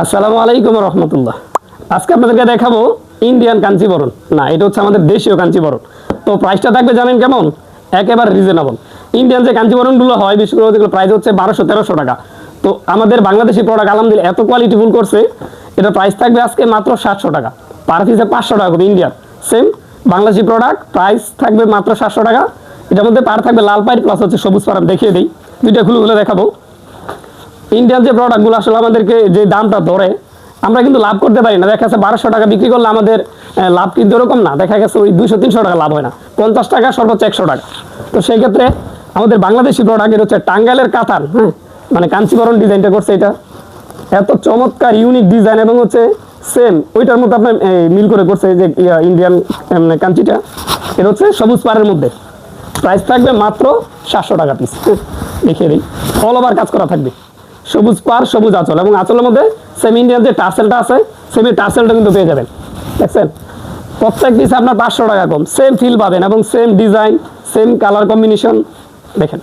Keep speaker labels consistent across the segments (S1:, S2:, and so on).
S1: আসসালামু আলাইকুম রহমতুল্লাহ। আজকে আপনাদেরকে দেখাবো ইন্ডিয়ান কাঞ্চিবরণ। না, এটা হচ্ছে আমাদের দেশীয় কাঞ্চিবরণ। তো প্রাইসটা থাকবে জানেন কেমন? একেবারে রিজনেবল। ইন্ডিয়ান যে কাঞ্চিবরণগুলো হয় বিশেষ করে ওগুলো প্রাইস হচ্ছে 1200-1300 টাকা। তো আমাদের বাংলাদেশি প্রোডাক্ট আলহামদুলিল্লাহ এত কোয়ালিটিফুল করছে, এটা প্রাইস থাকবে আজকে মাত্র 700 টাকা। পার পিসে 500 টাকা করে Indian same Bangladeshi product price থাকবে মাত্র 700 টাকা। এটার মধ্যে পার থাকবে লাল পাইর প্লাস হচ্ছে সবুজ পার। দেখিয়ে দিই, দুইটা খুলে দেখাবো। ইন্ডিয়ান যে প্রোডাক্টগুলো আসলে আমাদেরকে যে দামটা ধরে আমরা কিন্তু লাভ করতে পারি না। দেখা যাচ্ছে 1200 টাকা বিক্রি করলে আমাদের লাভ কিন্তু এরকম না, দেখা গেছে ওই 200-300 টাকা লাভ হয় না, 50 টাকা সর্বোচ্চ 100 টাকা। তো সেই ক্ষেত্রে আমাদের বাংলাদেশি প্রোডাক্ট এটা হচ্ছে টাঙ্গাইলের কাতান, হ্যাঁ, মানে কাঞ্চিবরণ ডিজাইনটা করছে। এটা এত চমৎকার ইউনিক ডিজাইন এবং হচ্ছে সেম ওইটার মধ্যে আপনার মিল করে করছে যে ইন্ডিয়ান কাঞ্চিটা। এটা হচ্ছে সবুজ পাড়ের মধ্যে প্রাইস থাকবে মাত্র 700 টাকা পিস। দেখিয়ে দিই, অল ওভার কাজ করা থাকবে, সবুজ পার সবুজ আঁচল এবং আঁচলের মধ্যে সেম ইন্ডিয়ান যে টার্সেলটা আছে সেম এই টার্সেলটা কিন্তু পেয়ে যাবেন। দেখছেন, প্রত্যেক পিস আপনার 500 টাকা কম, সেম ফিল পাবেন এবং same design same colour combination. দেখেন,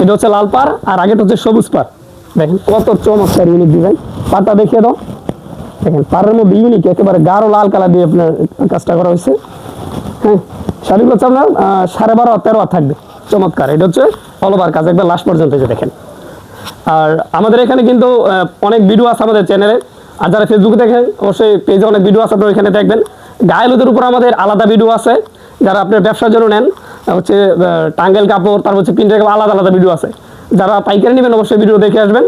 S1: এটা হচ্ছে লাল পার আর আগেটা হচ্ছে সবুজ পার। দেখেন কত চমৎকার ইউনিক ডিজাইন। পারটা দেখিয়ে দাও। দেখেন পারের মধ্যে ইউনিক একেবারে গাঢ় লাল কালার দিয়ে আপনার কাজটা করা হয়েছে। হ্যাঁ, শাড়িগুলো হচ্ছে আপনার 12.5-13 থাকবে। চমৎকার, এটা হচ্ছে অল ওভার কাজ একবার লাস্ট পর্যন্ত। যে দেখেন, আর আমাদের এখানে কিন্তু অনেক ভিডিও আছে আমাদের চ্যানেলে, আর যারা ফেসবুকে দেখেন অবশ্যই পেজে অনেক ভিডিও আছে, আপনারা ওইখানে দেখবেন। গায়েলুদের উপর আমাদের আলাদা ভিডিও আছে, যারা আপনার ব্যবসার জন্য নেন হচ্ছে টাঙ্গাইল কাপড়, তারপর হচ্ছে প্রিন্টের কাপড়, আলাদা আলাদা ভিডিও আছে। যারা পাইকারি নেবেন অবশ্যই ভিডিও দেখে আসবেন,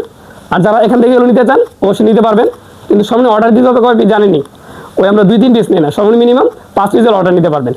S1: আর যারা এখান থেকে নিতে চান অবশ্যই নিতে পারবেন। কিন্তু সামনে অর্ডার দিতে হবে কয় পিস জানেনি, ওই আমরা 2-3 পিস নিই না, সামনে মিনিমাম 5 পিসের অর্ডার নিতে পারবেন।